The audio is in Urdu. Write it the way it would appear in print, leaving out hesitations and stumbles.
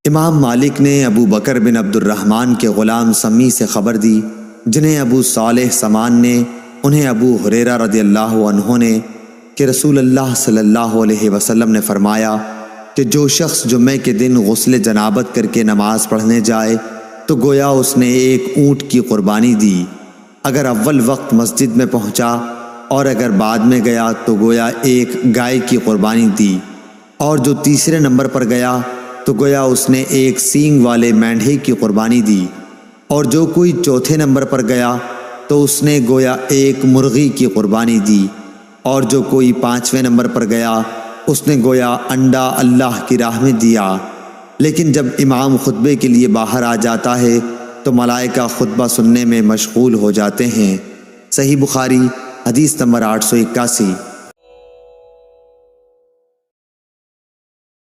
امام مالک نے ابو بکر بن عبد الرحمن کے غلام سمی سے خبر دی، جنہیں ابو صالح سمان نے، انہیں ابو ہریرہ رضی اللہ عنہ نے، کہ رسول اللہ صلی اللہ علیہ وسلم نے فرمایا کہ جو شخص جمعے کے دن غسل جنابت کر کے نماز پڑھنے جائے تو گویا اس نے ایک اونٹ کی قربانی دی، اگر اول وقت مسجد میں پہنچا، اور اگر بعد میں گیا تو گویا ایک گائے کی قربانی دی، اور جو تیسرے نمبر پر گیا تو گویا اس نے ایک سینگ والے مینڈھے کی قربانی دی، اور جو کوئی چوتھے نمبر پر گیا تو اس نے گویا ایک مرغی کی قربانی دی، اور جو کوئی پانچویں نمبر پر گیا اس نے گویا انڈا اللہ کی راہ میں دیا۔ لیکن جب امام خطبے کے لیے باہر آ جاتا ہے تو ملائکہ خطبہ سننے میں مشغول ہو جاتے ہیں۔ صحیح بخاری حدیث نمبر 881۔